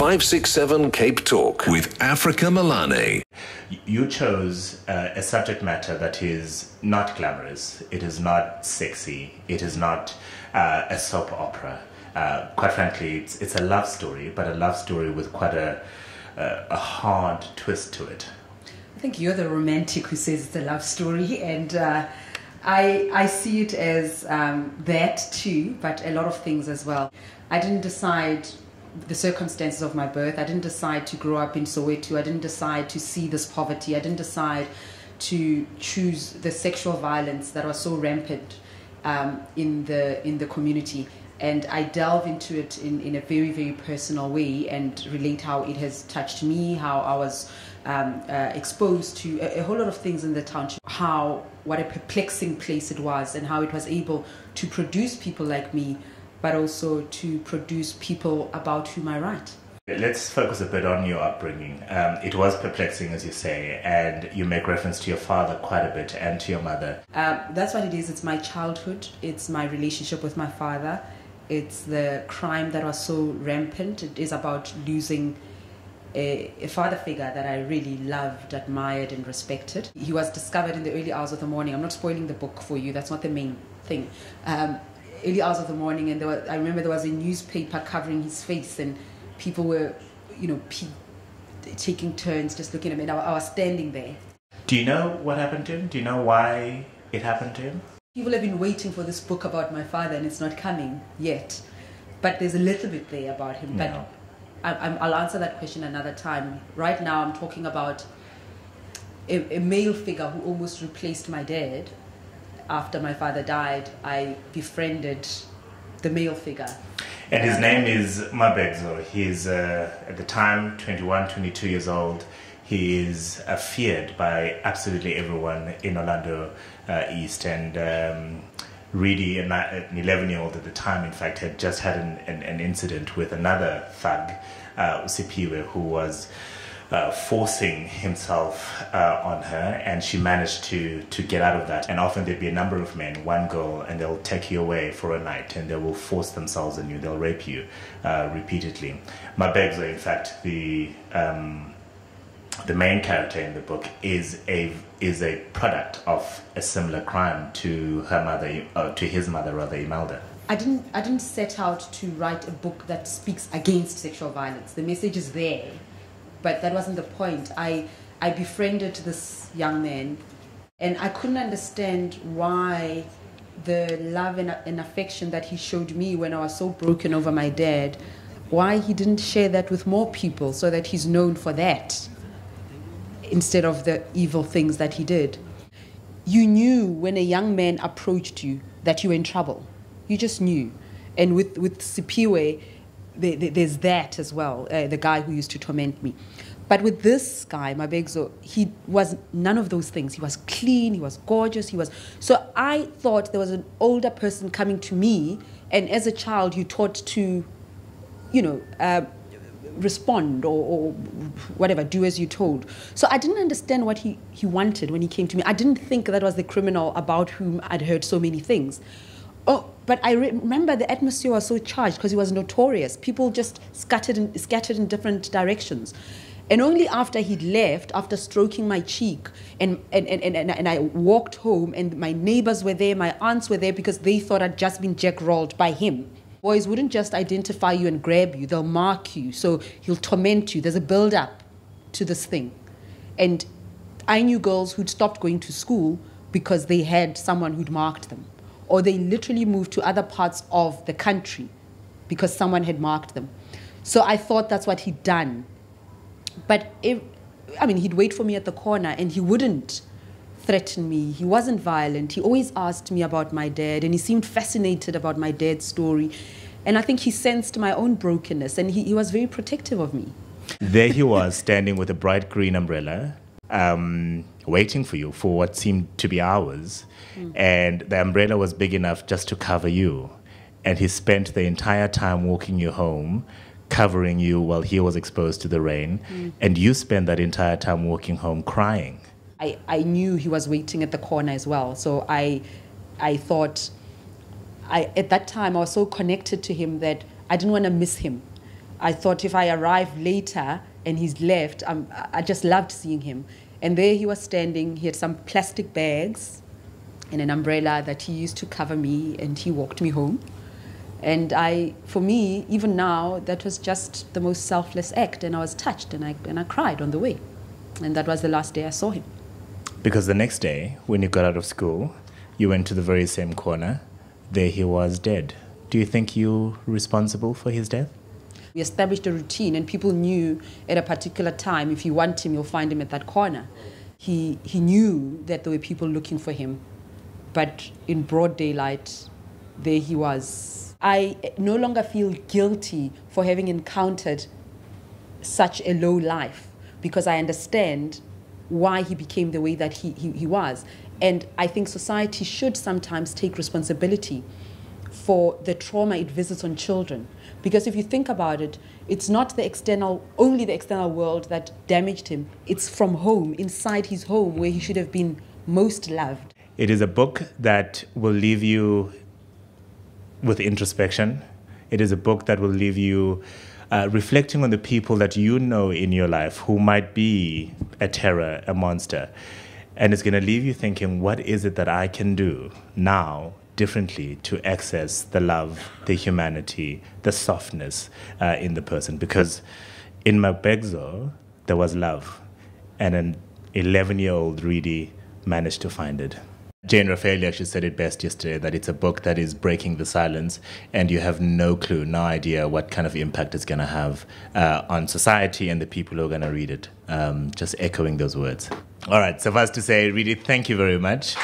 567 Cape Talk with Africa Melane. You chose a subject matter that is not glamorous, it is not sexy, it is not a soap opera. Quite frankly, it's a love story, but a love story with quite a hard twist to it. I think you're the romantic who says it's a love story, and I see it as that too, but a lot of things as well. I didn't decide the circumstances of my birth. I didn't decide to grow up in Soweto. I didn't decide to see this poverty. I didn't decide to choose the sexual violence that was so rampant in the community. And I delve into it in a very, very personal way and relate how it has touched me, how I was exposed to a whole lot of things in the township, what a perplexing place it was, and how it was able to produce people like me, but also to produce people about whom I write. Let's focus a bit on your upbringing. It was perplexing, as you say, and you make reference to your father quite a bit and to your mother. That's what it is. It's my childhood. It's my relationship with my father. It's the crime that was so rampant. It is about losing a father figure that I really loved, admired, and respected. He was discovered in the early hours of the morning. I'm not spoiling the book for you. That's not the main thing. Early hours of the morning, and I remember there was a newspaper covering his face, and people were, taking turns just looking at me. And I was standing there. Do you know what happened to him? Do you know why it happened to him? People have been waiting for this book about my father, and it's not coming yet. But there's a little bit there about him. No. But I'll answer that question another time. Right now, I'm talking about a male figure who almost replaced my dad. After my father died, I befriended the male figure. And his name is Mabegzo. He's, at the time, 21, 22 years old. He is feared by absolutely everyone in Orlando East. And Redi, an 11-year-old at the time, in fact, had just had an incident with another thug, Sipiwe, who was forcing himself on her, and she managed to get out of that. And often there'd be a number of men, one girl, and they'll take you away for a night, and they will force themselves on you, they'll rape you repeatedly. Mabegzo, in fact, the main character in the book is a product of a similar crime to her mother, to his mother rather, Imelda. I didn't set out to write a book that speaks against sexual violence. The message is there. But that wasn't the point. I befriended this young man, and I couldn't understand why the love and affection that he showed me when I was so broken over my dad, why he didn't share that with more people so that he's known for that instead of the evil things that he did. You knew when a young man approached you that you were in trouble. You just knew. And with Sipiwe, there's that as well, the guy who used to torment me. But with this guy, Mabegzo, he was none of those things. He was clean, he was gorgeous, So I thought there was an older person coming to me, and as a child, you taught to, respond or whatever, do as you told. So I didn't understand what he wanted when he came to me. I didn't think that was the criminal about whom I'd heard so many things. Oh, but I remember the atmosphere was so charged because he was notorious. People just scattered in different directions. And only after he'd left, after stroking my cheek, and I walked home, and my neighbors were there, my aunts were there, because they thought I'd just been jack-rolled by him. Boys wouldn't just identify you and grab you, they'll mark you, so he'll torment you. There's a build-up to this thing. And I knew girls who'd stopped going to school because they had someone who'd marked them. Or they literally moved to other parts of the country because someone had marked them. So I thought that's what he'd done. But he'd wait for me at the corner, and he wouldn't threaten me. He wasn't violent. He always asked me about my dad, and he seemed fascinated about my dad's story. And I think he sensed my own brokenness, and he was very protective of me. There he was, standing with a bright green umbrella, waiting for you for what seemed to be hours. And the umbrella was big enough just to cover you. And he spent the entire time walking you home, covering you while he was exposed to the rain. And you spent that entire time walking home crying. I knew he was waiting at the corner as well. So I thought, at that time, I was so connected to him that I didn't want to miss him. I thought if I arrived later and he's left, I just loved seeing him. And there he was standing. He had some plastic bags and an umbrella that he used to cover me, and he walked me home. And for me, even now, that was just the most selfless act, and I was touched, and I cried on the way. And that was the last day I saw him. Because the next day, when you got out of school, you went to the very same corner. There he was, dead. Do you think you're responsible for his death? We established a routine, and people knew at a particular time, if you want him, you'll find him at that corner. He knew that there were people looking for him, but in broad daylight, there he was. I no longer feel guilty for having encountered such a low life, because I understand why he became the way that he was. And I think society should sometimes take responsibility for the trauma it visits on children. Because if you think about it, it's not only the external world that damaged him. It's from home, inside his home, where he should have been most loved. It is a book that will leave you with introspection. It is a book that will leave you reflecting on the people that you know in your life who might be a terror, a monster. And it's going to leave you thinking, what is it that I can do now differently to access the love, the humanity, the softness in the person? Because in Mabegzo, there was love, and an 11-year-old Redi managed to find it. Jane Raffaelli actually said it best yesterday, that it's a book that is breaking the silence, and you have no clue, no idea what kind of impact it's going to have on society and the people who are going to read it. Just echoing those words. All right, suffice to say, Redi, thank you very much.